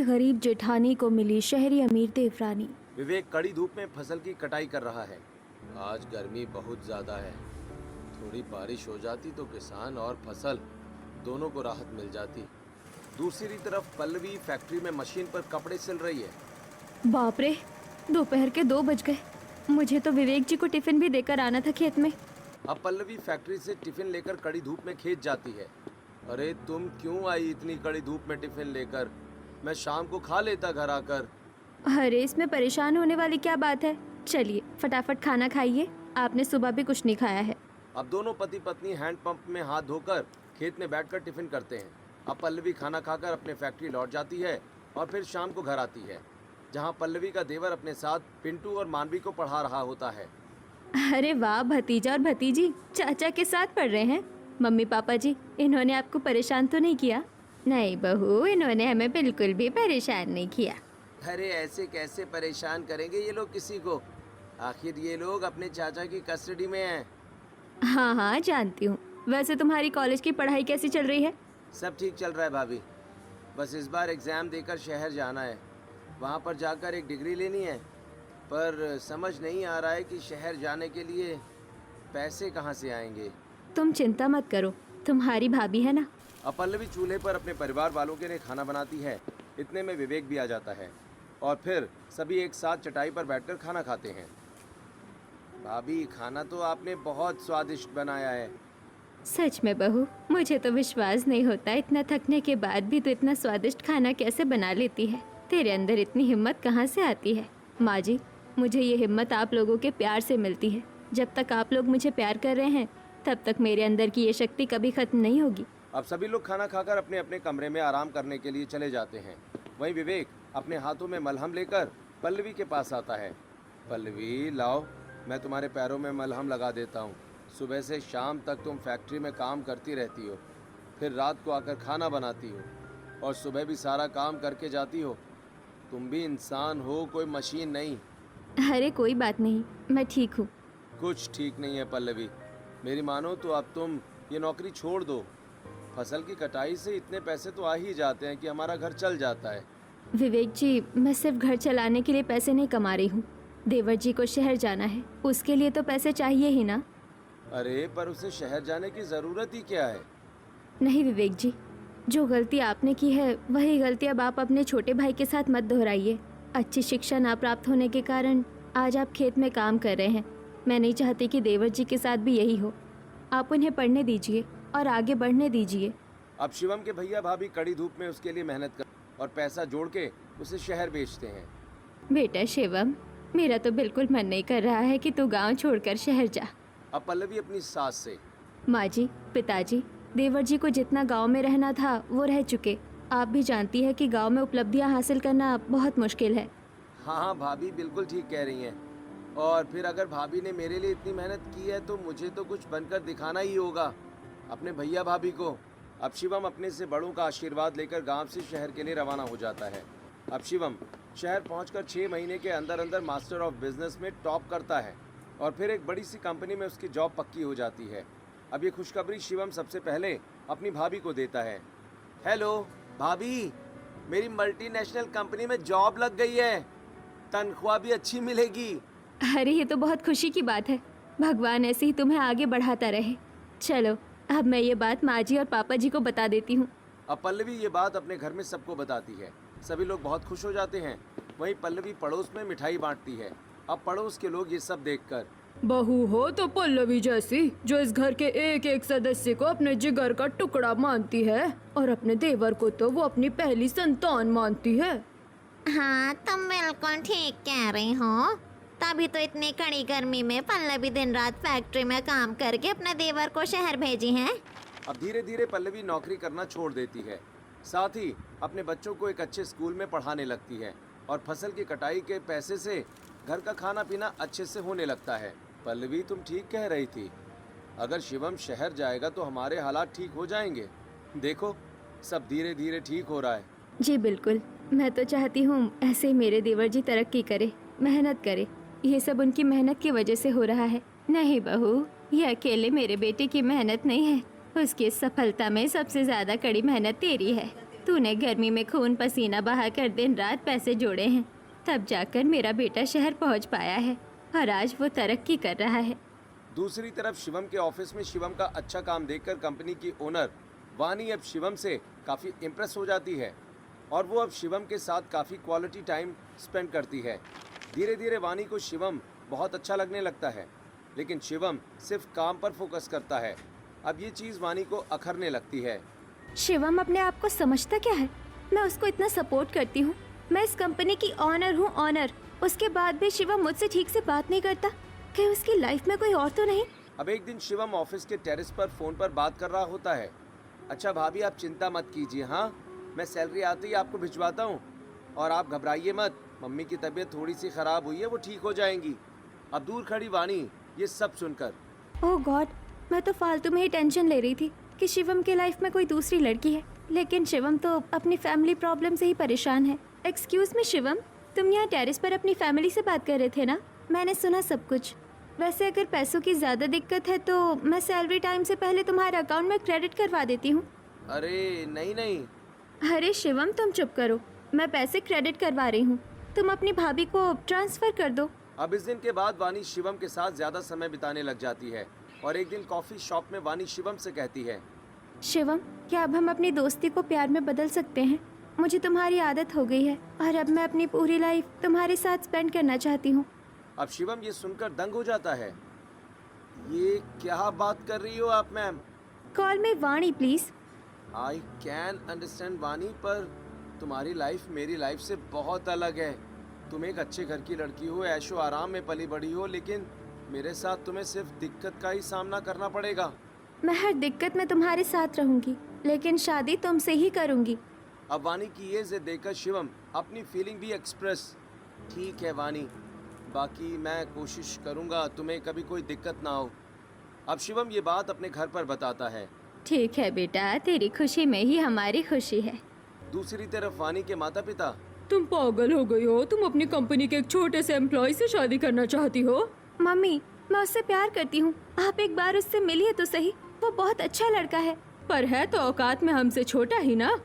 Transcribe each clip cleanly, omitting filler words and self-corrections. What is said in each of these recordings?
गरीब जेठानी को मिली शहरी अमीर देवरानी। विवेक कड़ी धूप में फसल की कटाई कर रहा है। आज गर्मी बहुत ज्यादा है। थोड़ी बारिश हो जाती तो किसान और फसल दोनों को राहत मिल जाती। दूसरी तरफ पल्लवी फैक्ट्री में मशीन पर कपड़े सिल रही है। बाप रे, दोपहर के 2 बज गए। मुझे तो विवेक जी को टिफिन भी देकर आना था खेत में। अब पल्लवी फैक्ट्री से टिफिन लेकर कड़ी धूप में खेत जाती है। अरे तुम क्यों आई इतनी कड़ी धूप में टिफिन लेकर? मैं शाम को खा लेता घर आकर। अरे इसमें परेशान होने वाली क्या बात है। चलिए फटाफट खाना खाइए, आपने सुबह भी कुछ नहीं खाया है। अब दोनों पति पत्नी हैंडपंप में हाथ धोकर खेत में बैठकर टिफिन करते हैं। अब पल्लवी खाना खाकर अपने फैक्ट्री लौट जाती है और फिर शाम को घर आती है, जहां पल्लवी का देवर अपने साथ पिंटू और मानवी को पढ़ा रहा होता है। अरे वाह, भतीजा और भतीजी चाचा के साथ पढ़ रहे हैं। मम्मी पापा जी, इन्होंने आपको परेशान तो नहीं किया? नहीं बहू, इन्होंने हमें बिल्कुल भी परेशान नहीं किया। अरे ऐसे कैसे परेशान करेंगे ये लोग किसी को? आखिर ये लोग अपने चाचा की कस्टडी में हैं। हाँ हाँ जानती हूँ। वैसे तुम्हारी कॉलेज की पढ़ाई कैसी चल रही है? सब ठीक चल रहा है भाभी। बस इस बार एग्ज़ाम देकर शहर जाना है, वहाँ पर जाकर एक डिग्री लेनी है। पर समझ नहीं आ रहा है कि शहर जाने के लिए पैसे कहाँ से आएंगे। तुम चिंता मत करो, तुम्हारी भाभी है ना। अब पल्लवी चूल्हे पर अपने परिवार वालों के लिए खाना बनाती है। इतने में विवेक भी आ जाता है और फिर सभी एक साथ चटाई पर बैठकर खाना खाते हैं। भाभी, खाना तो आपने बहुत स्वादिष्ट बनाया है। सच में बहू, मुझे तो विश्वास नहीं होता, इतना थकने के बाद भी तो इतना स्वादिष्ट खाना कैसे बना लेती है। तेरे अंदर इतनी हिम्मत कहाँ से आती है? माँ जी, मुझे ये हिम्मत आप लोगों के प्यार से मिलती है। जब तक आप लोग मुझे प्यार कर रहे हैं तब तक मेरे अंदर की ये शक्ति कभी खत्म नहीं होगी। अब सभी लोग खाना खाकर अपने अपने कमरे में आराम करने के लिए चले जाते हैं। वहीं विवेक अपने हाथों में मलहम लेकर पल्लवी के पास आता है। पल्लवी, लाओ, मैं तुम्हारे पैरों में मलहम लगा देता हूँ। सुबह से शाम तक तुम फैक्ट्री में काम करती रहती हो, फिर रात को आकर खाना बनाती हो और सुबह भी सारा काम करके जाती हो। तुम भी इंसान हो, कोई मशीन नहीं। अरे कोई बात नहीं, मैं ठीक हूँ। कुछ ठीक नहीं है पल्लवी, मेरी मानो तो अब तुम ये नौकरी छोड़ दो। फसल की कटाई से इतने पैसे तो आ ही जाते हैं कि हमारा घर चल जाता है। विवेक जी, मैं सिर्फ घर चलाने के लिए पैसे नहीं कमा रही हूँ। देवर जी को शहर जाना है, उसके लिए तो पैसे चाहिए ही ना। अरे पर उसे शहर जाने की ज़रूरत ही क्या है? नहीं विवेक जी, जो गलती आपने की है वही गलती अब आप अपने छोटे भाई के साथ मत दोहराइए। अच्छी शिक्षा ना प्राप्त होने के कारण आज आप खेत में काम कर रहे हैं। मैं नहीं चाहती कि देवर जी के साथ भी यही हो। आप उन्हें पढ़ने दीजिए और आगे बढ़ने दीजिए। अब शिवम के भैया भाभी कड़ी धूप में उसके लिए मेहनत कर और पैसा जोड़ के उसे शहर बेचते हैं। बेटा शिवम, मेरा तो बिल्कुल मन नहीं कर रहा है कि तू गांव छोड़कर शहर जा। अब पल्लवी अपनी सास से, माँ जी, पिताजी, देवर जी को जितना गांव में रहना था वो रह चुके। आप भी जानती है कि गांव में उपलब्धियां हासिल करना बहुत मुश्किल है। हाँ हाँ भाभी, बिल्कुल ठीक कह रही हैं। और फिर अगर भाभी ने मेरे लिए इतनी मेहनत की है तो मुझे तो कुछ बनकर दिखाना ही होगा अपने भैया भाभी को। अब शिवम अपने से बड़ों का आशीर्वाद लेकर गांव से शहर के लिए रवाना हो जाता है। अब शिवम शहर पहुंचकर 6 महीने के अंदर अंदर मास्टर ऑफ बिजनेस में टॉप करता है और फिर एक बड़ी सी कंपनी में उसकी जॉब पक्की हो जाती है। अब ये खुशखबरी शिवम सबसे पहले अपनी भाभी को देता है। हेलो भाभी, मेरी मल्टीनेशनल कंपनी में जॉब लग गई है, तनख्वाह भी अच्छी मिलेगी। अरे ये तो बहुत खुशी की बात है। भगवान ऐसे ही तुम्हें आगे बढ़ाता रहे। चलो अब मैं ये बात माँ जी और पापा जी को बता देती हूँ। अब पल्लवी ये बात अपने घर में सबको बताती है। सभी लोग बहुत खुश हो जाते हैं। वहीं पल्लवी पड़ोस में मिठाई बांटती है। अब पड़ोस के लोग ये सब देखकर, बहू हो तो पल्लवी जैसी, जो इस घर के एक एक सदस्य को अपने जिगर का टुकड़ा मानती है और अपने देवर को तो वो अपनी पहली संतान मानती है। हाँ, तुम बिल्कुल ठीक कह रही हो। तभी तो इतनी कड़ी गर्मी में पल्लवी दिन रात फैक्ट्री में काम करके अपने देवर को शहर भेजी है। अब धीरे धीरे पल्लवी नौकरी करना छोड़ देती है। साथ ही अपने बच्चों को एक अच्छे स्कूल में पढ़ाने लगती है और फसल की कटाई के पैसे से घर का खाना पीना अच्छे से होने लगता है। पल्लवी, तुम ठीक कह रही थी, अगर शिवम शहर जाएगा तो हमारे हालात ठीक हो जाएंगे। देखो सब धीरे धीरे ठीक हो रहा है। जी बिल्कुल, मैं तो चाहती हूँ ऐसे ही मेरे देवर जी तरक्की करे, मेहनत करे। ये सब उनकी मेहनत की वजह से हो रहा है। नहीं बहू, ये अकेले मेरे बेटे की मेहनत नहीं है, उसकी सफलता में सबसे ज्यादा कड़ी मेहनत तेरी है। तूने गर्मी में खून पसीना बहाकर दिन रात पैसे जोड़े हैं, तब जाकर मेरा बेटा शहर पहुंच पाया है और आज वो तरक्की कर रहा है। दूसरी तरफ शिवम के ऑफिस में शिवम का अच्छा काम देखकर कंपनी की ओनर वानी अब शिवम से काफ़ी इम्प्रेस हो जाती है और वो अब शिवम के साथ काफ़ी क्वालिटी टाइम स्पेंड करती है। धीरे धीरे वानी को शिवम बहुत अच्छा लगने लगता है, लेकिन शिवम सिर्फ काम पर फोकस करता है। अब ये चीज़ वानी को अखरने लगती है। शिवम अपने आप को समझता क्या है? मैं उसको इतना सपोर्ट करती हूँ, मैं इस कंपनी की ऑनर हूँ, ऑनर। उसके बाद भी शिवम मुझसे ठीक से बात नहीं करता। कहीं उसकी लाइफ में कोई और तो नहीं? अब एक दिन शिवम ऑफिस के टेरेस पर फ़ोन पर बात कर रहा होता है। अच्छा भाभी, आप चिंता मत कीजिए, हाँ मैं सैलरी आते ही आपको भिजवाता हूँ और आप घबराइए मत। मम्मी की तबीयत थोड़ी सी ख़राब हुई है, वो ठीक हो जाएंगी। अब दूर खड़ी वानी ये सब सुनकर, ओह गॉड, मैं तो फालतू में ही टेंशन ले रही थी कि शिवम की लाइफ में कोई दूसरी लड़की है, लेकिन शिवम तो अपनी फैमिली प्रॉब्लम से ही परेशान है। एक्सक्यूज मी शिवम, तुम यहाँ टेरेस पर अपनी फैमिली से बात कर रहे थे ना? मैंने सुना सब कुछ। वैसे अगर पैसों की ज़्यादा दिक्कत है तो मैं सैलरी टाइम से पहले तुम्हारे अकाउंट में क्रेडिट करवा देती हूँ। अरे नहीं नहीं। अरे शिवम तुम चुप करो, मैं पैसे क्रेडिट करवा रही हूँ, तुम अपनी भाभी को ट्रांसफ़र कर दो। अब इस दिन के बाद वानी शिवम के साथ ज़्यादा समय बिताने लग जाती है और एक दिन कॉफ़ी शॉप में वानी शिवम से कहती है, शिवम क्या अब हम अपनी दोस्ती को प्यार में बदल सकते हैं? मुझे तुम्हारी आदत हो गई है और अब मैं अपनी पूरी लाइफ तुम्हारे साथ स्पेंड करना चाहती हूँ। अब शिवम ये सुनकर दंग हो जाता है। ये क्या बात कर रही हो आप ma'am? Call me Vani please. I can understand Vani, पर तुम्हारी लाइफ मेरी लाइफ से बहुत अलग है। तुम एक अच्छे घर की लड़की हो, ऐशो आराम में पली बड़ी हो, लेकिन मेरे साथ तुम्हें सिर्फ दिक्कत का ही सामना करना पड़ेगा। मैं हर दिक्कत में तुम्हारे साथ रहूंगी, लेकिन शादी तुमसे ही करूंगी। अब वानी की ये जिद देखकर शिवम अपनी फीलिंग भी एक्सप्रेस, ठीक है वानी, बाकी मैं कोशिश करूँगा तुम्हें कभी कोई दिक्कत ना हो। अब शिवम ये बात अपने घर पर बताता है। ठीक है बेटा, तेरी खुशी में ही हमारी खुशी है। दूसरी तरफ वानी के माता पिता, तुम पागल हो गई हो, तुम अपनी कंपनी के एक छोटे से एम्प्लॉय से शादी करना चाहती हो? मम्मी मैं उससे प्यार करती हूँ, आप एक बार उससे मिलिए तो सही, वो बहुत अच्छा लड़का है। पर है तो औकात में हमसे छोटा ही ना।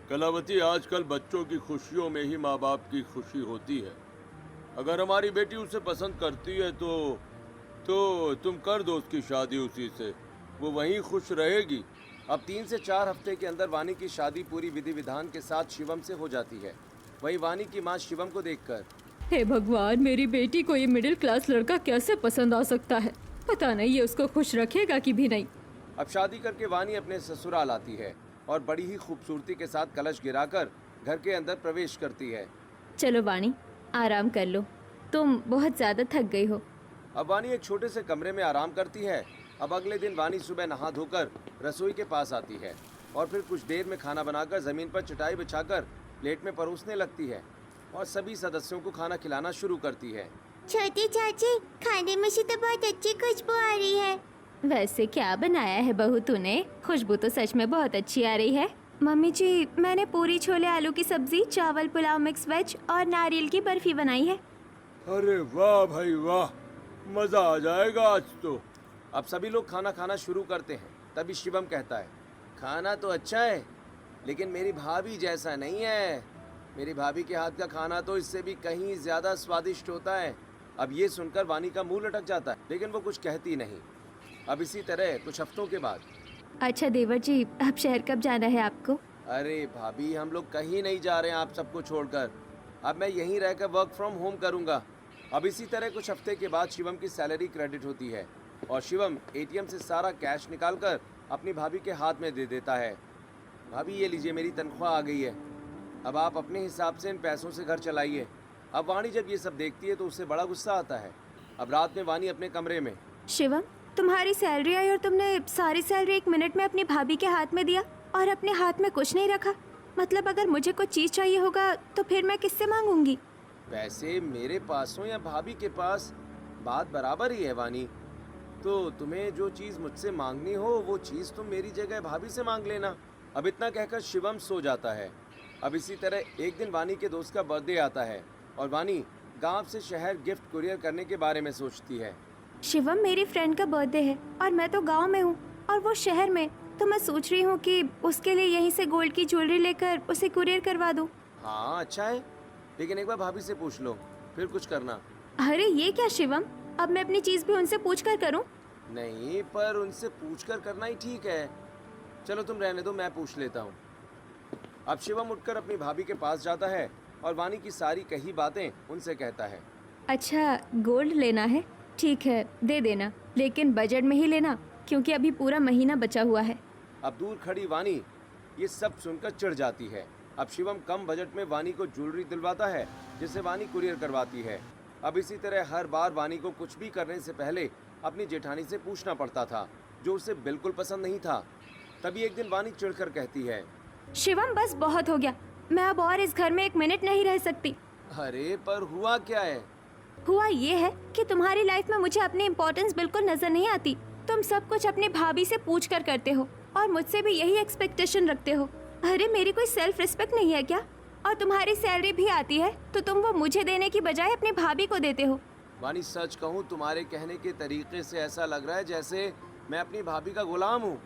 कलावती, आजकल बच्चों की खुशियों में ही माँ बाप की खुशी होती है। अगर हमारी बेटी उसे पसंद करती है तो तुम कर दो उसकी शादी उसी से, वो वहीं खुश रहेगी। अब 3 से 4 हफ्ते के अंदर वानी की शादी पूरी विधि विधान के साथ शिवम से हो जाती है। वही वानी की माँ शिवम को देखकर, हे भगवान, मेरी बेटी को ये मिडिल क्लास लड़का कैसे पसंद आ सकता है? पता नहीं ये उसको खुश रखेगा कि भी नहीं। अब शादी करके वानी अपने ससुराल आती है और बड़ी ही खूबसूरती के साथ कलश गिराकर घर के अंदर प्रवेश करती है। चलो वाणी आराम कर लो, तुम बहुत ज़्यादा थक गई हो। अब वानी एक छोटे से कमरे में आराम करती है। अब अगले दिन वानी सुबह नहा धोकर रसोई के पास आती है और फिर कुछ देर में खाना बनाकर ज़मीन पर चटाई बिछाकर प्लेट में परोसने लगती है और सभी सदस्यों को खाना खिलाना शुरू करती है। छोटी चाची, खाने में से तो बहुत अच्छी खुशबू आ रही है। वैसे क्या बनाया है बहू तूने? खुशबू तो सच में बहुत अच्छी आ रही है। मम्मी जी, मैंने पूरी छोले आलू की सब्जी, चावल पुलाव मिक्स वेज और नारियल की बर्फी बनाई है। अरे वाह भाई वाह, मजा आ जाएगा आज तो। अब सभी लोग खाना खाना शुरू करते हैं। तभी शिवम कहता है, खाना तो अच्छा है लेकिन मेरी भाभी जैसा नहीं है। मेरी भाभी के हाथ का खाना तो इससे भी कहीं ज़्यादा स्वादिष्ट होता है। अब ये सुनकर वानी का मुंह लटक जाता है, लेकिन वो कुछ कहती नहीं। अब इसी तरह कुछ हफ्तों के बाद, अच्छा देवर जी, अब शहर कब जाना है आपको? अरे भाभी, हम लोग कहीं नहीं जा रहे हैं आप सबको छोड़कर। अब मैं यहीं रहकर वर्क फ्रॉम होम करूँगा। अब इसी तरह कुछ हफ्ते के बाद शिवम की सैलरी क्रेडिट होती है और शिवम एटीएम से सारा कैश निकालकर अपनी भाभी के हाथ में दे देता है। भाभी ये लीजिए, मेरी तनख्वाह आ गई है, अब आप अपने हिसाब से इन पैसों से घर चलाइए। अब वानी जब ये सब देखती है तो उससे बड़ा गुस्सा आता है। अब रात में वानी अपने कमरे में, शिवम तुम्हारी सैलरी आई और तुमने सारी सैलरी 1 मिनट में अपनी भाभी के हाथ में दिया और अपने हाथ में कुछ नहीं रखा। मतलब अगर मुझे कुछ चीज़ चाहिए होगा तो फिर मैं किससे मांगूंगी? पैसे मेरे पास हो या भाभी के पास, बात बराबर ही है वानी। तो तुम्हें जो चीज़ मुझसे मांगनी हो वो चीज़ तुम मेरी जगह भाभी से मांग लेना। अब इतना कहकर शिवम सो जाता है। अब इसी तरह एक दिन वानी के दोस्त का बर्थडे आता है और वानी गांव से शहर गिफ्ट कुरियर करने के बारे में सोचती है। शिवम, मेरी फ्रेंड का बर्थडे है और मैं तो गांव में हूँ और वो शहर में, तो मैं सोच रही हूँ कि उसके लिए यहीं से गोल्ड की ज्वेलरी लेकर उसे कुरियर करवा दूँ। हाँ अच्छा है, लेकिन एक बार भाभी से पूछ लो, फिर कुछ करना। अरे ये क्या शिवम, अब मैं अपनी चीज भी उनसे पूछ कर करूँ? नहीं, पर उनसे पूछकर करना ही ठीक है। चलो तुम रहने दो, मैं पूछ लेता हूँ। अब शिवम उठकर अपनी भाभी के पास जाता है और वानी की सारी कही बातें उनसे कहता है। अच्छा, गोल्ड लेना है, ठीक है दे देना, लेकिन बजट में ही लेना क्योंकि अभी पूरा महीना बचा हुआ है। अब दूर खड़ी वानी ये सब सुनकर चिढ़ जाती है। अब शिवम कम बजट में वानी को ज्वेलरी दिलवाता है जिसे वानी कुरियर करवाती है। अब इसी तरह हर बार वानी को कुछ भी करने से पहले अपनी जेठानी से पूछना पड़ता था, जो उसे बिल्कुल पसंद नहीं था। तभी एक दिन वानी चिढ़कर कहती है, शिवम बस बहुत हो गया, मैं अब और इस घर में एक मिनट नहीं रह सकती। अरे पर हुआ क्या है? हुआ ये है कि तुम्हारी लाइफ में मुझे अपनी इम्पोर्टेंस बिल्कुल नजर नहीं आती। तुम सब कुछ अपनी भाभी से पूछ कर करते हो और मुझसे भी यही एक्सपेक्टेशन रखते हो। अरे मेरी कोई सेल्फ रिस्पेक्ट नहीं है क्या? और तुम्हारी सैलरी भी आती है तो तुम वो मुझे देने की बजाय अपनी भाभी को देते हो। वानी सच कहूँ, तुम्हारे कहने के तरीके से ऐसा लग रहा है जैसे मैं अपनी भाभी का गुलाम हूँ,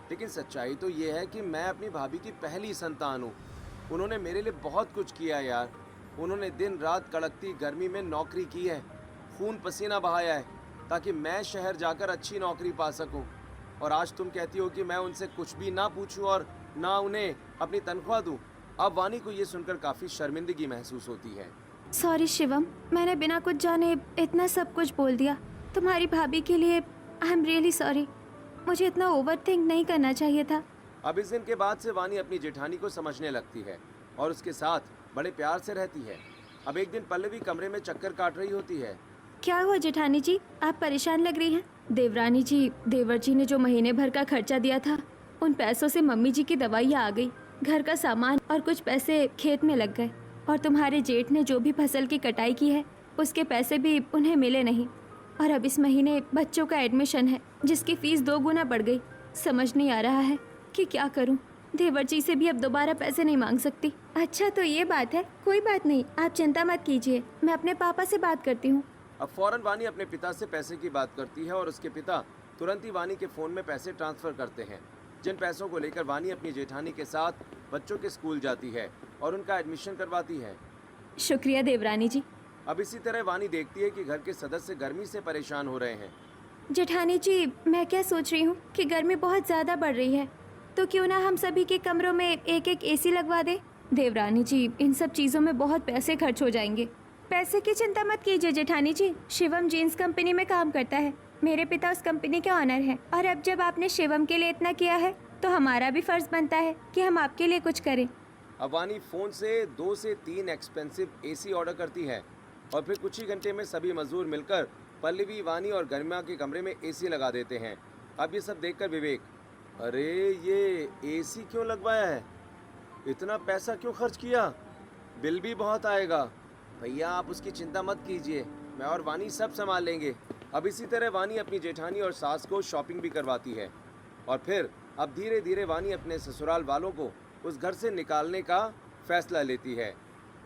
लेकिन सच्चाई तो ये है कि मैं अपनी भाभी की पहली संतान हूँ। उन्होंने मेरे लिए बहुत कुछ किया यार। उन्होंने दिन रात कड़कती गर्मी में नौकरी की है, खून पसीना बहाया है ताकि मैं शहर जाकर अच्छी नौकरी पा सकूं। और आज तुम कहती हो कि मैं उनसे कुछ भी ना पूछूं और ना उन्हें अपनी तनख्वाह दूं। अब वानी को ये सुनकर काफ़ी शर्मिंदगी महसूस होती है। सॉरी शिवम, मैंने बिना कुछ जाने इतना सब कुछ बोल दिया तुम्हारी भाभी के लिए। आई एम रियली सॉरी, मुझे इतना ओवर थिंक नहीं करना चाहिए था। अब इस दिन के बाद से वानी अपनी जेठानी को समझने लगती है और उसके साथ बड़े प्यार से रहती है। अब एक दिन पल्लवी कमरे में चक्कर काट रही होती है। क्या हुआ जेठानी जी, आप परेशान लग रही हैं? देवरानी जी, देवर जी ने जो महीने भर का खर्चा दिया था उन पैसों से मम्मी जी की दवाइयाँ आ गई, घर का सामान और कुछ पैसे खेत में लग गए। और तुम्हारे जेठ ने जो भी फसल की कटाई की है उसके पैसे भी उन्हें मिले नहीं। और अब इस महीने बच्चों का एडमिशन है जिसकी फीस 2 गुना बढ़ गई। समझ नहीं आ रहा है कि क्या करूं। देवर जी से भी अब दोबारा पैसे नहीं मांग सकती। अच्छा तो ये बात है, कोई बात नहीं, आप चिंता मत कीजिए, मैं अपने पापा से बात करती हूँ। अब फौरन वानी अपने पिता से पैसे की बात करती है और उसके पिता तुरंत ही वानी के फ़ोन में पैसे ट्रांसफ़र करते हैं, जिन पैसों को लेकर वानी अपनी जेठानी के साथ बच्चों के स्कूल जाती है और उनका एडमिशन करवाती है। शुक्रिया देवरानी जी। अब इसी तरह वानी देखती है कि घर के सदस्य गर्मी से परेशान हो रहे हैं। जेठानी जी, मैं क्या सोच रही हूँ कि गर्मी बहुत ज़्यादा बढ़ रही है, तो क्यों ना हम सभी के कमरों में एक एक एसी लगवा दे। देवरानी जी, इन सब चीज़ों में बहुत पैसे खर्च हो जाएंगे। पैसे की चिंता मत कीजिए जेठानी जी, शिवम जीन्स कंपनी में काम करता है, मेरे पिता उस कंपनी के ऑनर हैं। और अब जब आपने शिवम के लिए इतना किया है तो हमारा भी फर्ज बनता है कि हम आपके लिए कुछ करें। अब वानी फ़ोन से 2 से 3 एक्सपेंसिव एसी ऑर्डर करती है और फिर कुछ ही घंटे में सभी मजदूर मिलकर पल्लवी, वानी और गरिमा के कमरे में एसी लगा देते हैं। अब ये सब देखकर विवेक, अरे ये एसी क्यों लगवाया है, इतना पैसा क्यों खर्च किया, बिल भी बहुत आएगा। भैया आप उसकी चिंता मत कीजिए, मैं और वानी सब संभाल लेंगे। अब इसी तरह वानी अपनी जेठानी और सास को शॉपिंग भी करवाती है और फिर अब धीरे धीरे वानी अपने ससुराल वालों को उस घर से निकालने का फैसला लेती है।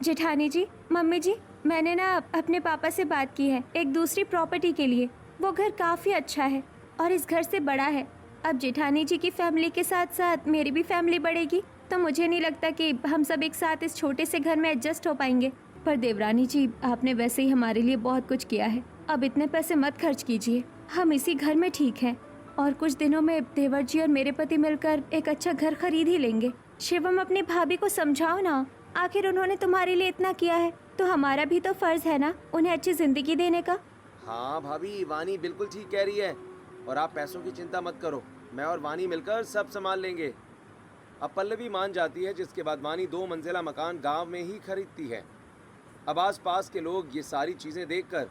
जेठानी जी, मम्मी जी, मैंने ना अपने पापा से बात की है एक दूसरी प्रॉपर्टी के लिए। वो घर काफ़ी अच्छा है और इस घर से बड़ा है। अब जेठानी जी की फैमिली के साथ साथ मेरी भी फैमिली बढ़ेगी, तो मुझे नहीं लगता कि हम सब एक साथ इस छोटे से घर में एडजस्ट हो पाएंगे। पर देवरानी जी, आपने वैसे ही हमारे लिए बहुत कुछ किया है, अब इतने पैसे मत खर्च कीजिए, हम इसी घर में ठीक हैं और कुछ दिनों में देवर जी और मेरे पति मिलकर एक अच्छा घर खरीद ही लेंगे। शिवम, अपनी भाभी को समझाओ ना, आखिर उन्होंने तुम्हारे लिए इतना किया है तो हमारा भी तो फर्ज है ना उन्हें अच्छी जिंदगी देने का। हाँ भाभी, वानी बिल्कुल ठीक कह रही है और आप पैसों की चिंता मत करो, मैं और वानी मिलकर सब संभाल लेंगे। अब पल्लवी मान जाती है, जिसके बाद वानी 2 मंजिला मकान गांव में ही खरीदती है। अब आसपास के लोग ये सारी चीजें देखकर,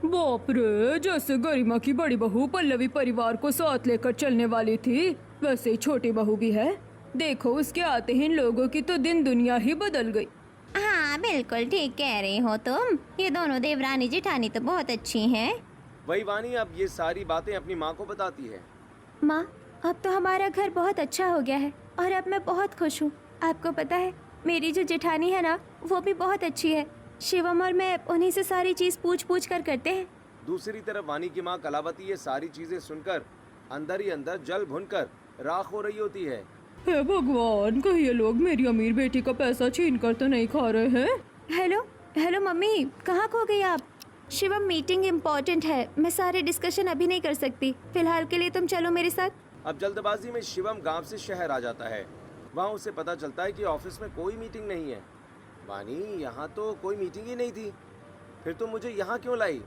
बाप रे, जैसे गरिमा की बड़ी बहू पल्लवी परिवार को साथ लेकर चलने वाली थी वैसे ही छोटी बहू भी है। देखो उसके आते ही इन लोगों की तो दिन दुनिया ही बदल गई। हाँ बिल्कुल ठीक कह रही हो तुम, ये दोनों देवरानी जेठानी तो बहुत अच्छी हैं। वही वानी अब ये सारी बातें अपनी माँ को बताती है। माँ, अब तो हमारा घर बहुत अच्छा हो गया है और अब मैं बहुत खुश हूँ। आपको पता है मेरी जो जेठानी है ना वो भी बहुत अच्छी है। शिवम और मैं उन्हीं से सारी चीज़ पूछ कर करते हैं। दूसरी तरफ वानी की माँ कलावती ये सारी चीजें सुनकर अंदर ही अंदर जल भुनकर राख हो रही होती है। हे भगवान, कहीं ये लोग मेरी अमीर बेटी का पैसा छीन कर तो नहीं खा रहे हैं। हेलो हेलो मम्मी, कहाँ खो गई आप? शिवम, मीटिंग इम्पोर्टेंट है, मैं सारे डिस्कशन अभी नहीं कर सकती। फिलहाल के लिए तुम चलो मेरे साथ। अब जल्दबाजी में शिवम गांव से शहर आ जाता है। वहाँ उसे पता चलता है कि ऑफिस में कोई मीटिंग नहीं है। वानी, यहाँ तो कोई मीटिंग ही नहीं थी, फिर तुम मुझे यहाँ क्यों लाई?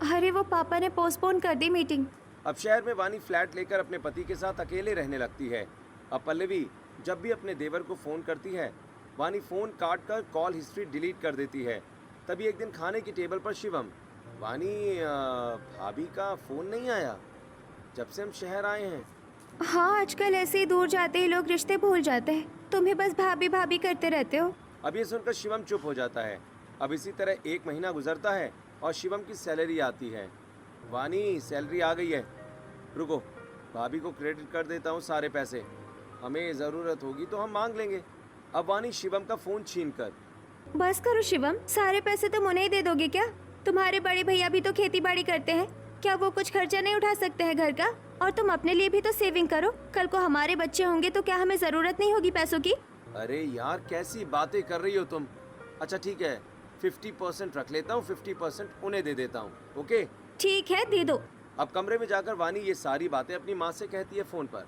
अरे वो पापा ने पोस्टपोन कर दी मीटिंग। अब शहर में वानी फ्लैट लेकर अपने पति के साथ अकेले रहने लगती है। अब पल्लवी जब भी अपने देवर को फ़ोन करती है, वानी फ़ोन काट कर कॉल हिस्ट्री डिलीट कर देती है। तभी एक दिन खाने की टेबल पर शिवम, वानी भाभी का फ़ोन नहीं आया जब से हम शहर आए हैं। हाँ, आजकल ऐसे ही दूर जाते ही लोग रिश्ते भूल जाते हैं। तुम्हें बस भाभी भाभी करते रहते हो। अब ये सुनकर शिवम चुप हो जाता है। अब इसी तरह 1 महीना गुजरता है और शिवम की सैलरी आती है। वानी, सैलरी आ गई है, रुको भाभी को क्रेडिट कर देता हूँ सारे पैसे, हमें ज़रूरत होगी तो हम मांग लेंगे। अब वानी शिवम का फ़ोन छीन कर, बस करो शिवम, सारे पैसे तुम उन्हें ही दे दोगे क्या? तुम्हारे बड़े भैया भी तो खेती बाड़ी करते हैं, क्या वो कुछ खर्चा नहीं उठा सकते हैं घर का? और तुम अपने लिए भी तो सेविंग करो, कल को हमारे बच्चे होंगे तो क्या हमें जरूरत नहीं होगी पैसों की? अरे यार कैसी बातें कर रही हो तुम। अच्छा ठीक है, 50% रख लेता हूँ, 50% उन्हें दे देता हूँ, ओके? ठीक है, दे दो। अब कमरे में जाकर वानी ये सारी बातें अपनी माँ से कहती है फ़ोन पर।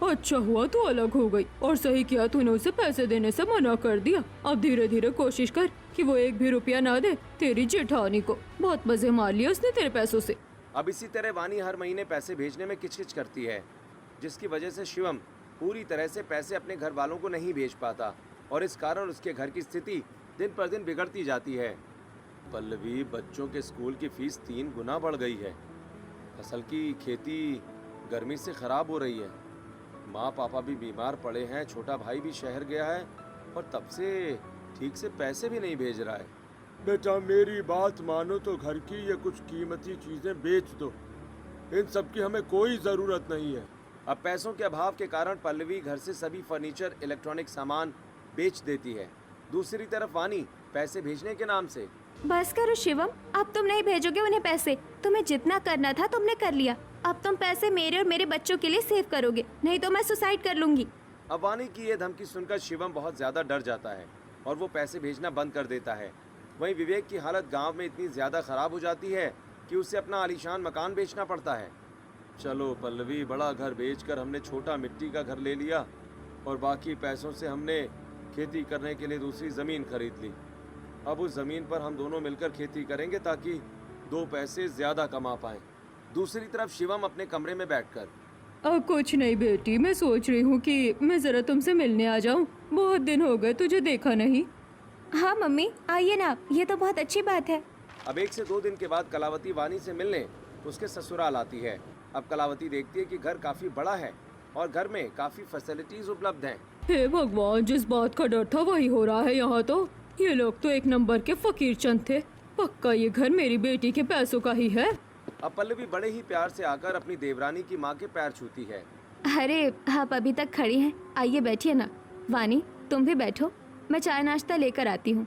अच्छा हुआ तू अलग हो गई, और सही किया तूने उसे पैसे देने से मना कर दिया। अब धीरे धीरे कोशिश कर कि वो 1 भी रुपया ना दे तेरी जेठानी को। बहुत मजे मार लिए उसने तेरे पैसों से। अब इसी तरह वानी हर महीने पैसे भेजने में किचकिच करती है, जिसकी वजह से शिवम पूरी तरह से पैसे अपने घर वालों को नहीं भेज पाता और इस कारण उसके घर की स्थिति दिन पर दिन बिगड़ती जाती है। पल्लवी, बच्चों के स्कूल की फीस 3 गुना बढ़ गई है। फसल की खेती गर्मी से खराब हो रही है। माँ पापा भी बीमार पड़े हैं, छोटा भाई भी शहर गया है और तब से ठीक से पैसे भी नहीं भेज रहा है। बेटा मेरी बात मानो तो घर की ये कुछ कीमती चीजें बेच दो, इन सब की हमें कोई जरूरत नहीं है। अब पैसों के अभाव के कारण पल्लवी घर से सभी फर्नीचर, इलेक्ट्रॉनिक सामान बेच देती है। दूसरी तरफ वानी पैसे भेजने के नाम से, बस करो शिवम, अब तुम नहीं भेजोगे उन्हें पैसे। तुम्हें जितना करना था तुमने कर लिया। अब तुम पैसे मेरे और मेरे बच्चों के लिए सेव करोगे, नहीं तो मैं सुसाइड कर लूंगी। अब वानी की ये धमकी सुनकर शिवम बहुत ज़्यादा डर जाता है और वो पैसे भेजना बंद कर देता है। वहीं विवेक की हालत गांव में इतनी ज़्यादा ख़राब हो जाती है कि उसे अपना आलीशान मकान बेचना पड़ता है। चलो पल्लवी, बड़ा घर बेचकर हमने छोटा मिट्टी का घर ले लिया और बाकी पैसों से हमने खेती करने के लिए दूसरी ज़मीन खरीद ली। अब उस ज़मीन पर हम दोनों मिलकर खेती करेंगे ताकि 2 पैसे ज़्यादा कमा पाएं। दूसरी तरफ शिवम अपने कमरे में बैठकर, कुछ नहीं बेटी, मैं सोच रही हूँ कि मैं जरा तुमसे मिलने आ जाऊँ। बहुत दिन हो गए तुझे देखा नहीं। हाँ मम्मी, आइए ना, ये तो बहुत अच्छी बात है। अब 1 से 2 दिन के बाद कलावती वानी से मिलने उसके ससुराल आती है। अब कलावती देखती है कि घर काफ़ी बड़ा है और घर में काफ़ी फैसिलिटीज़ उपलब्ध हैं। हे भगवान, जिस बात का डर था वही हो रहा है यहाँ तो। ये लोग तो 1 नंबर के फकीर चंद थे। पक्का ये घर मेरी बेटी के पैसों का ही है। अब पल्लवी बड़े ही प्यार से आकर अपनी देवरानी की माँ के पैर छूती है। अरे आप अभी तक खड़ी हैं, आइए बैठिए ना। वानी, तुम भी बैठो, मैं चाय नाश्ता लेकर आती हूँ।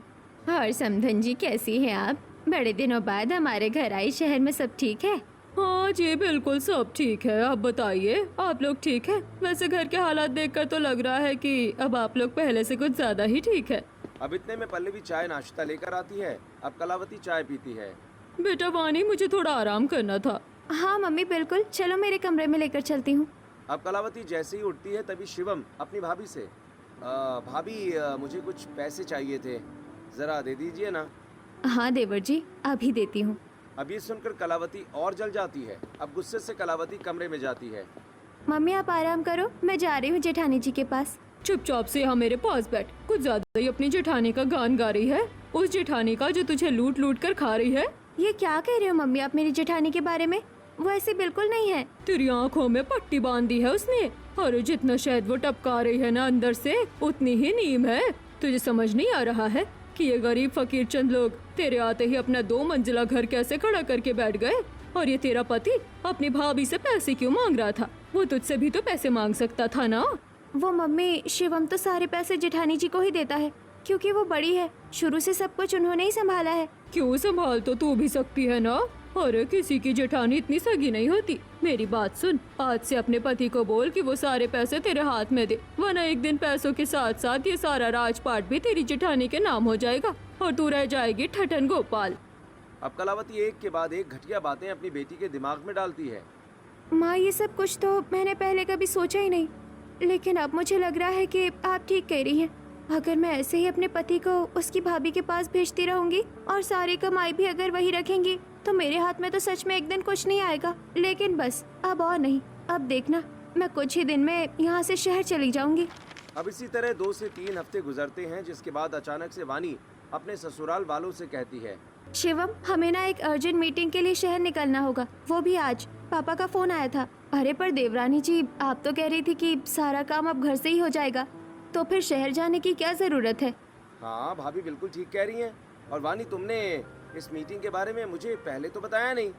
और समधन जी, कैसी हैं आप? बड़े दिनों बाद हमारे घर आई, शहर में सब ठीक है? हाँ जी, बिल्कुल सब ठीक है। आप बताइए, आप लोग ठीक है? वैसे घर के हालात देखकर तो लग रहा है कि अब आप लोग पहले से कुछ ज्यादा ही ठीक है। अब इतने में पल्लवी चाय नाश्ता लेकर आती है। अब कलावती चाय पीती है। बेटा वानी, मुझे थोड़ा आराम करना था। हाँ मम्मी, बिल्कुल, चलो मेरे कमरे में लेकर चलती हूँ। अब कलावती जैसे ही उठती है तभी शिवम अपनी भाभी से, भाभी मुझे कुछ पैसे चाहिए थे, ज़रा दे दीजिए ना। हाँ देवर जी, अभी देती हूँ। अब ये सुनकर कलावती और जल जाती है। अब गुस्से से कलावती कमरे में जाती है। मम्मी आप आराम करो, मैं जा रही हूँ जेठानी जी के पास। चुपचाप से यहाँ मेरे पास बैठ। कुछ ज्यादा ही अपनी जेठानी का गान गा रही है, उस जेठानी का जो तुझे लूट लूट कर खा रही है। ये क्या कह रहे हो मम्मी आप मेरी जेठानी के बारे में? वो ऐसी बिल्कुल नहीं है। तेरी आँखों में पट्टी बांध दी है उसने। अरे जितना शहद वो टपका रही है ना अंदर से, उतनी ही नीम है। तुझे समझ नहीं आ रहा है कि ये गरीब फकीर चंद लोग तेरे आते ही अपना 2 मंजिला घर कैसे खड़ा करके बैठ गए? और ये तेरा पति अपनी भाभी से पैसे क्यों मांग रहा था? वो तुझसे भी तो पैसे मांग सकता था ना। वो मम्मी, शिवम तो सारे पैसे जेठानी जी को ही देता है, क्योंकि वो बड़ी है, शुरू से सब कुछ उन्होंने ही संभाला है। क्यों संभाल तो तू भी सकती है ना। अरे किसी की जेठानी इतनी सगी नहीं होती। मेरी बात सुन, आज से अपने पति को बोल कि वो सारे पैसे तेरे हाथ में दे, वरना एक दिन पैसों के साथ साथ ये सारा राजपाट भी तेरी जेठानी के नाम हो जाएगा और तू रह जाएगी ठठन गोपाल। अब कलावती एक के बाद एक घटिया बातें अपनी बेटी के दिमाग में डालती है। माँ, ये सब कुछ तो मैंने पहले कभी सोचा ही नहीं, लेकिन अब मुझे लग रहा है कि आप ठीक कह रही हैं। अगर मैं ऐसे ही अपने पति को उसकी भाभी के पास भेजती रहूंगी और सारी कमाई भी अगर वही रखेंगी तो मेरे हाथ में तो सच में एक दिन कुछ नहीं आएगा। लेकिन बस अब और नहीं, अब देखना मैं कुछ ही दिन में यहाँ से शहर चली जाऊंगी। अब इसी तरह 2 से 3 हफ्ते गुजरते हैं, जिसके बाद अचानक से वानी अपने ससुराल वालों से कहती है, शिवम, हमें ना एक अर्जेंट मीटिंग के लिए शहर निकलना होगा, वो भी आज। पापा का फोन आया था। अरे पर देवरानी जी, आप तो कह रही थी कि सारा काम अब घर से ही हो जाएगा, तो फिर शहर जाने की क्या जरूरत है? हाँ भाभी बिल्कुल ठीक कह रही हैं। और वानी, तुमने इस मीटिंग के बारे में मुझे पहले तो बताया नहीं।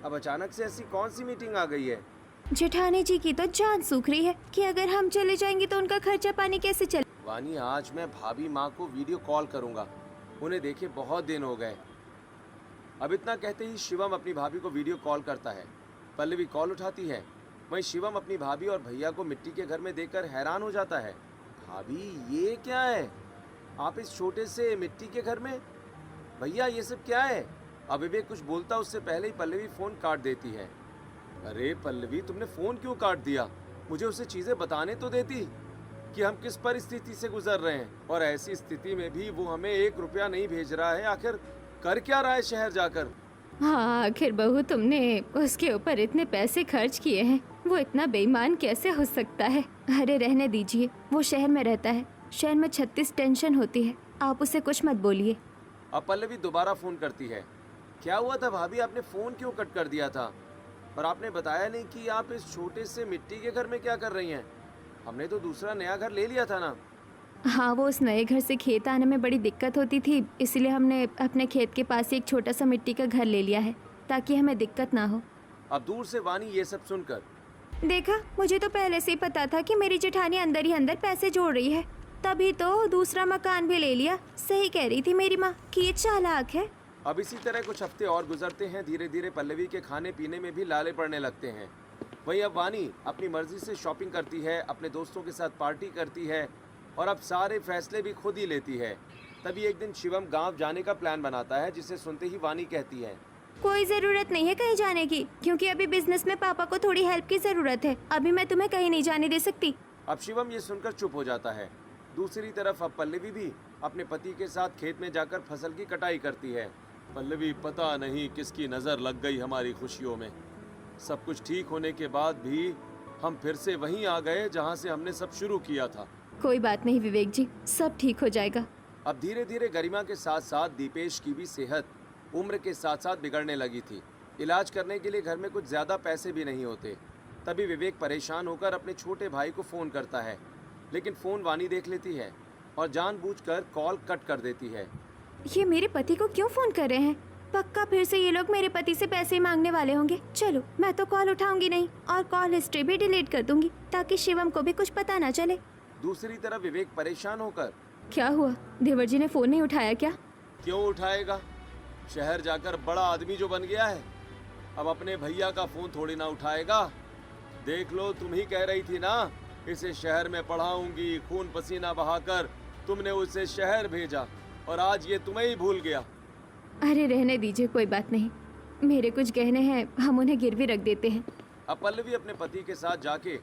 अब अचानक से ऐसी कौन सी मीटिंग आ गई है? जेठानी जी की तो जान सूख रही है कि अगर हम चले जाएंगे तो उनका खर्चा पानी कैसे चले। वानी, आज मैं भाभी माँ को वीडियो कॉल करूँगा, उन्हें देखे बहुत दिन हो गए। अब इतना कहते ही शिवम अपनी भाभी को वीडियो कॉल करता है। पल्लवी कॉल उठाती है। वहीं शिवम अपनी भाभी और भैया को मिट्टी के घर में देखकर हैरान हो जाता है। भाभी, ये क्या है? आप इस छोटे से मिट्टी के घर में? भैया, ये सब क्या है? अब विवेक कुछ बोलता उससे पहले ही पल्लवी फ़ोन काट देती है। अरे पल्लवी, तुमने फ़ोन क्यों काट दिया? मुझे उसे चीज़ें बताने तो देती कि हम किस परिस्थिति से गुजर रहे हैं, और ऐसी स्थिति में भी वो हमें 1 रुपया नहीं भेज रहा है। आखिर कर क्या रहा है शहर जाकर? हाँ, आखिर बहू, तुमने उसके ऊपर इतने पैसे खर्च किए हैं, वो इतना बेईमान कैसे हो सकता है? अरे रहने दीजिए, वो शहर में रहता है, शहर में 36 टेंशन होती है, आप उसे कुछ मत बोलिए। अब पल्लवी दोबारा फ़ोन करती है। क्या हुआ था भाभी, आपने फ़ोन क्यों कट कर दिया था? और आपने बताया नहीं कि आप इस छोटे से मिट्टी के घर में क्या कर रही हैं? हमने तो दूसरा नया घर ले लिया था ना। हाँ, वो उस नए घर से खेत आने में बड़ी दिक्कत होती थी, इसलिए हमने अपने खेत के पास ही एक छोटा सा मिट्टी का घर ले लिया है ताकि हमें दिक्कत ना हो। अब दूर से वानी ये सब सुनकर, देखा, मुझे तो पहले से ही पता था कि मेरी जेठानी अंदर ही अंदर पैसे जोड़ रही है, तभी तो दूसरा मकान भी ले लिया। सही कह रही थी मेरी माँ कि ये चालाक है। अब इसी तरह कुछ हफ्ते और गुजरते हैं। धीरे धीरे पल्लवी के खाने पीने में भी लाले पड़ने लगते हैं। वहीं अब वानी अपनी मर्जी से शॉपिंग करती है, अपने दोस्तों के साथ पार्टी करती है और अब सारे फैसले भी खुद ही लेती है। तभी एक दिन शिवम गांव जाने का प्लान बनाता है, जिसे सुनते ही वानी कहती है, कोई जरूरत नहीं है कहीं जाने की, क्योंकि अभी बिजनेस में पापा को थोड़ी हेल्प की जरूरत है। अभी मैं तुम्हें कहीं नहीं जाने दे सकती। अब शिवम ये सुनकर चुप हो जाता है। दूसरी तरफ अब पल्लवी भी अपने पति के साथ खेत में जाकर फसल की कटाई करती है। पल्लवी, पता नहीं किसकी नज़र लग गई हमारी खुशियों में। सब कुछ ठीक होने के बाद भी हम फिर से वहीं आ गए जहां से हमने सब शुरू किया था। कोई बात नहीं विवेक जी, सब ठीक हो जाएगा। अब धीरे धीरे गरिमा के साथ साथ दीपेश की भी सेहत उम्र के साथ साथ बिगड़ने लगी थी। इलाज करने के लिए घर में कुछ ज़्यादा पैसे भी नहीं होते। तभी विवेक परेशान होकर अपने छोटे भाई को फ़ोन करता है, लेकिन फ़ोन वानी देख लेती है और जानबूझकर कॉल कट कर देती है। ये मेरे पति को क्यों फोन कर रहे हैं? पक्का फिर से ये लोग मेरे पति से पैसे मांगने वाले होंगे। चलो, मैं तो कॉल उठाऊंगी नहीं और कॉल हिस्ट्री भी डिलीट कर दूंगी ताकि शिवम को भी कुछ पता ना चले। दूसरी तरफ विवेक परेशान होकर, क्या हुआ, देवर जी ने फोन नहीं उठाया क्या? क्यों उठाएगा? शहर जाकर बड़ा आदमी जो बन गया है, अब अपने भैया का फ़ोन थोड़ी ना उठाएगा। देख लो, तुम ही कह रही थी ना, इसे शहर में पढ़ाऊंगी, खून पसीना बहाकर तुमने उसे शहर भेजा और आज ये तुम्हें ही भूल गया। अरे रहने दीजिए, कोई बात नहीं, मेरे कुछ गहने हैं, हम उन्हें गिरवी रख देते हैं। अब पल्लवी अपने पति के साथ जाके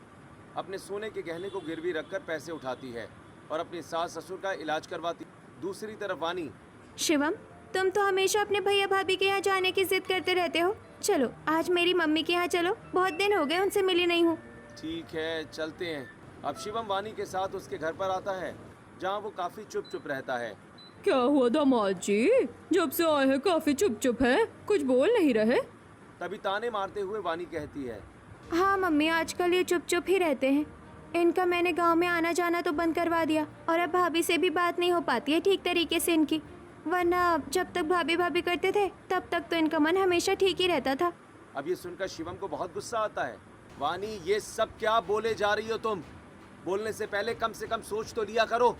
अपने सोने के गहने को गिरवी रखकर पैसे उठाती है और अपनी सास ससुर का इलाज करवाती। दूसरी तरफ वानी, शिवम, तुम तो हमेशा अपने भैया भाभी के यहाँ जाने की जिद करते रहते हो। चलो, आज मेरी मम्मी के यहाँ चलो, बहुत दिन हो गए उनसे मिली नहीं हूँ। ठीक है, चलते हैं। अब शिवम वानी के साथ उसके घर पर आता है, जहाँ वो काफ़ी चुप चुप रहता है। क्या हुआ दामाद जी, जब से आए हैं काफी चुप चुप है, कुछ बोल नहीं रहे? तभी ताने मारते हुए वानी कहती है, हाँ मम्मी, आजकल ये चुप चुप ही रहते हैं। इनका मैंने गांव में आना जाना तो बंद करवा दिया और अब भाभी से भी बात नहीं हो पाती है ठीक तरीके से इनकी, वरना जब तक भाभी भाभी करते थे तब तक तो इनका मन हमेशा ठीक ही रहता था। अब ये सुनकर शिवम को बहुत गुस्सा आता है। वानी, ये सब क्या बोले जा रही हो तुम? बोलने से पहले कम से कम सोच तो लिया करो।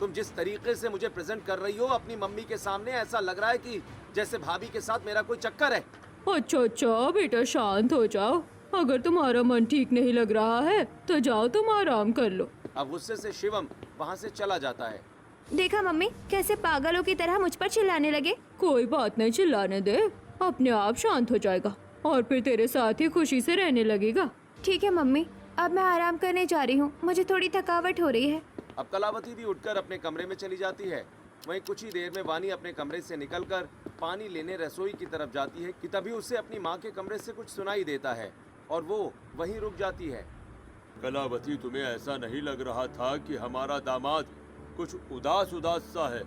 तुम जिस तरीके से मुझे प्रेजेंट कर रही हो अपनी मम्मी के सामने, ऐसा लग रहा है कि जैसे भाभी के साथ मेरा कोई चक्कर है। अच्छा अच्छा बेटा, शांत हो जाओ। अगर तुम्हारा मन ठीक नहीं लग रहा है तो जाओ, तुम आराम कर लो। अब गुस्से से शिवम वहाँ से चला जाता है। देखा मम्मी, कैसे पागलों की तरह मुझ पर चिल्लाने लगे। कोई बात नहीं, चिल्लाने दे, अपने आप शांत हो जाएगा और फिर तेरे साथ ही खुशी से रहने लगेगा। ठीक है मम्मी, अब मैं आराम करने जा रही हूँ, मुझे थोड़ी थकावट हो रही है। अब कलावती भी उठकर अपने कमरे में चली जाती है। वहीं कुछ ही देर में वानी अपने कमरे से निकलकर पानी लेने रसोई की तरफ जाती है कि तभी उसे अपनी माँ के कमरे से कुछ सुनाई देता है और वो वहीं रुक जाती है। कलावती, तुम्हें ऐसा नहीं लग रहा था कि हमारा दामाद कुछ उदास उदास सा है?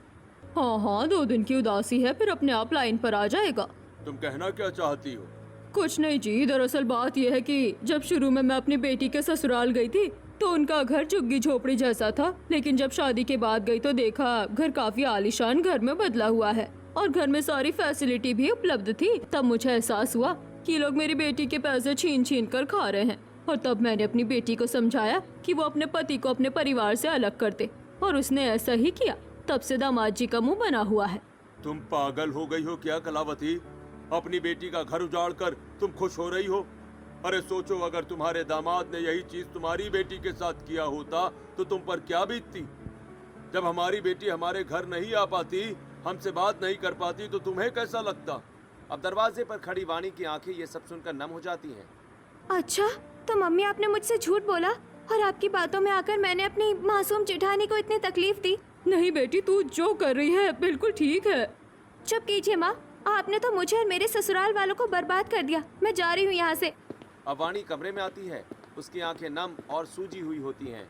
हाँ हाँ, 2 दिन की उदासी है, फिर अपने आप लाइन पर आ जाएगा। तुम कहना क्या चाहती हो? कुछ नहीं जी, दरअसल बात यह है कि जब शुरू में मैं अपनी बेटी के ससुराल गई थी तो उनका घर झुग्गी झोपड़ी जैसा था, लेकिन जब शादी के बाद गई तो देखा घर काफी आलीशान घर में बदला हुआ है और घर में सारी फैसिलिटी भी उपलब्ध थी। तब मुझे एहसास हुआ कि लोग मेरी बेटी के पैसे छीन छीन कर खा रहे हैं और तब मैंने अपनी बेटी को समझाया कि वो अपने पति को अपने परिवार से अलग कर दे और उसने ऐसा ही किया। तब से दामाद जी का मुंह बना हुआ है। तुम पागल हो गई हो क्या कलावती? अपनी बेटी का घर उजाड़ कर तुम खुश हो रही हो? अरे सोचो, अगर तुम्हारे दामाद ने यही चीज तुम्हारी बेटी के साथ किया होता तो तुम पर क्या बीतती। जब हमारी बेटी हमारे घर नहीं आ पाती, हमसे बात नहीं कर पाती, तो तुम्हें कैसा लगता? अब दरवाजे पर खड़ी वानी की आंखें ये सब सुनकर नम हो जाती हैं। अच्छा, तो मम्मी आपने मुझसे झूठ बोला और आपकी बातों में आकर मैंने अपनी मासूम जेठानी को इतनी तकलीफ दी। नहीं बेटी, तू जो कर रही है बिल्कुल ठीक है। चुप कीजिए माँ, आपने तो मुझे और मेरे ससुराल वालों को बर्बाद कर दिया। मैं जा रही हूँ यहाँ से। अब वानी कमरे में आती है। उसकी आंखें नम और सूजी हुई होती हैं।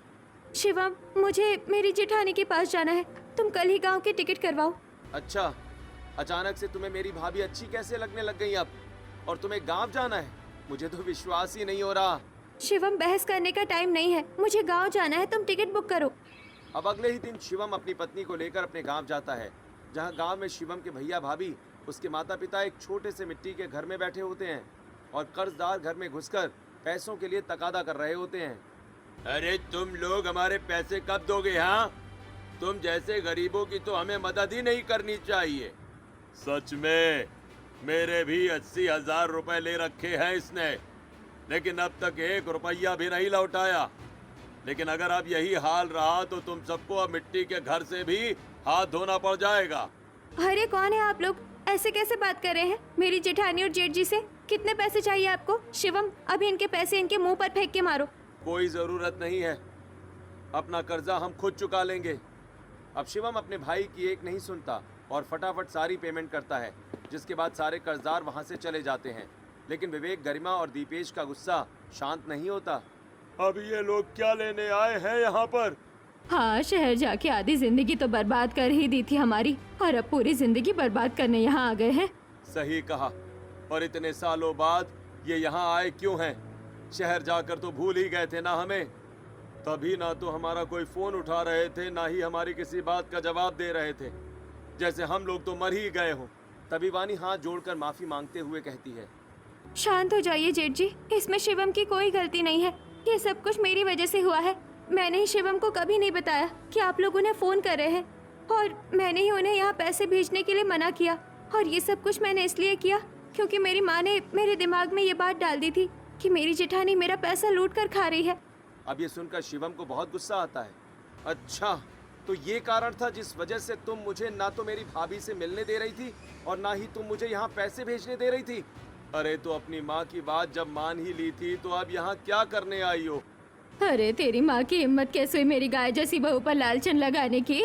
शिवम, मुझे मेरी जेठानी के पास जाना है, तुम कल ही गांव की टिकट करवाओ। अच्छा, अचानक से तुम्हें मेरी भाभी अच्छी कैसे लगने लग गई अब? और तुम्हें गांव जाना है? मुझे तो विश्वास ही नहीं हो रहा। शिवम, बहस करने का टाइम नहीं है, मुझे गांव जाना है, तुम टिकट बुक करो। अब अगले ही दिन शिवम अपनी पत्नी को लेकर अपने गांव जाता है, जहां गांव में शिवम के भैया भाभी, उसके माता पिता एक छोटे से मिट्टी के घर में बैठे होते हैं और कर्जदार घर में घुसकर पैसों के लिए तकादा कर रहे होते हैं। अरे तुम लोग हमारे पैसे कब दोगे? हाँ, तुम जैसे गरीबों की तो हमें मदद ही नहीं करनी चाहिए। सच में मेरे भी 80,000 रुपए ले रखे हैं इसने, लेकिन अब तक 1 रुपया भी नहीं लौटाया। लेकिन अगर अब यही हाल रहा तो तुम सबको अब मिट्टी के घर से भी हाथ धोना पड़ जाएगा। अरे कौन है आप लोग? ऐसे कैसे बात कर रहे हैं मेरी जेठानी और जेठ जी से? कितने पैसे चाहिए आपको? शिवम, अभी इनके पैसे इनके मुंह पर फेंक के मारो। कोई जरूरत नहीं है, अपना कर्जा हम खुद चुका लेंगे। अब शिवम अपने भाई की एक नहीं सुनता और फटाफट सारी पेमेंट करता है, जिसके बाद सारे कर्जदार वहां से चले जाते हैं। लेकिन विवेक, गरिमा और दीपेश का गुस्सा शांत नहीं होता। अब ये लोग क्या लेने आए हैं यहाँ पर? हाँ, शहर जाके आधी जिंदगी तो बर्बाद कर ही दी थी हमारी, और अब पूरी जिंदगी बर्बाद करने यहाँ आ गए हैं। सही कहा। और इतने सालों बाद ये यहाँ आए क्यों हैं? शहर जाकर तो भूल ही गए थे ना हमें। तभी ना तो हमारा कोई फोन उठा रहे थे, ना ही हमारी किसी बात का जवाब दे रहे थे, जैसे हम लोग तो मर ही गए हों। तभी वानी हाथ जोड़कर माफी मांगते हुए कहती है, शांत हो जाइए जेठ जी, इसमें शिवम की कोई गलती नहीं है। ये सब कुछ मेरी वजह से हुआ है। मैंने ही शिवम को कभी नहीं बताया कि आप लोग उन्हें फोन कर रहे हैं, और मैंने ही उन्हें यहाँ पैसे भेजने के लिए मना किया। और ये सब कुछ मैंने इसलिए किया क्योंकि मेरी माँ ने मेरे दिमाग में ये बात डाल दी थी कि मेरी जेठानी मेरा पैसा लूट कर खा रही है। अब ये सुनकर शिवम को बहुत गुस्सा आता है। अच्छा, तो ये कारण था जिस वजह से तुम मुझे ना तो मेरी भाभी से मिलने दे रही थी और ना ही तुम मुझे यहाँ पैसे भेजने दे रही थी। अरे तो अपनी माँ की बात जब मान ही ली थी तो अब यहाँ क्या करने आई हो? अरे तेरी माँ की हिम्मत कैसे हुई मेरी गाय जैसी बहू पर लालचन लगाने की?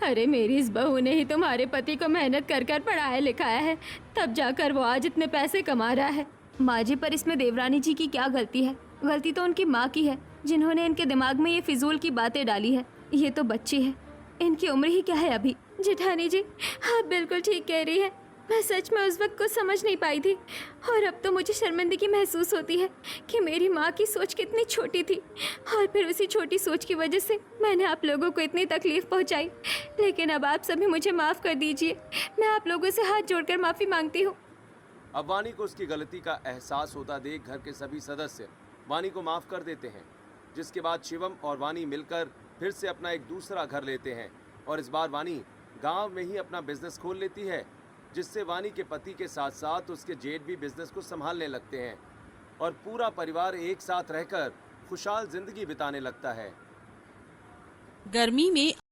अरे मेरी इस बहू ने ही तुम्हारे पति को मेहनत कर कर पढ़ाया लिखाया है, तब जाकर वो आज इतने पैसे कमा रहा है। माँ जी, पर इसमें देवरानी जी की क्या गलती है? गलती तो उनकी माँ की है, जिन्होंने इनके दिमाग में ये फिजूल की बातें डाली है। ये तो बच्ची है, इनकी उम्र ही क्या है अभी। जेठानी जी, आप बिल्कुल ठीक कह रही है। मैं सच में उस वक्त कुछ समझ नहीं पाई थी, और अब तो मुझे शर्मिंदगी महसूस होती है कि मेरी माँ की सोच कितनी छोटी थी, और फिर उसी छोटी सोच की वजह से मैंने आप लोगों को इतनी तकलीफ पहुँचाई। लेकिन अब आप सभी मुझे माफ़ कर दीजिए। मैं आप लोगों से हाथ जोड़कर माफ़ी मांगती हूँ। अब वानी को उसकी गलती का एहसास होता देख घर के सभी सदस्य वानी को माफ़ कर देते हैं, जिसके बाद शिवम और वानी मिलकर फिर से अपना एक दूसरा घर लेते हैं। और इस बार वानी गांव में ही अपना बिजनेस खोल लेती है जिससे वानी के पति के साथ साथ उसके जेठ भी बिजनेस को संभालने लगते हैं और पूरा परिवार एक साथ रहकर खुशहाल जिंदगी बिताने लगता है। गर्मी में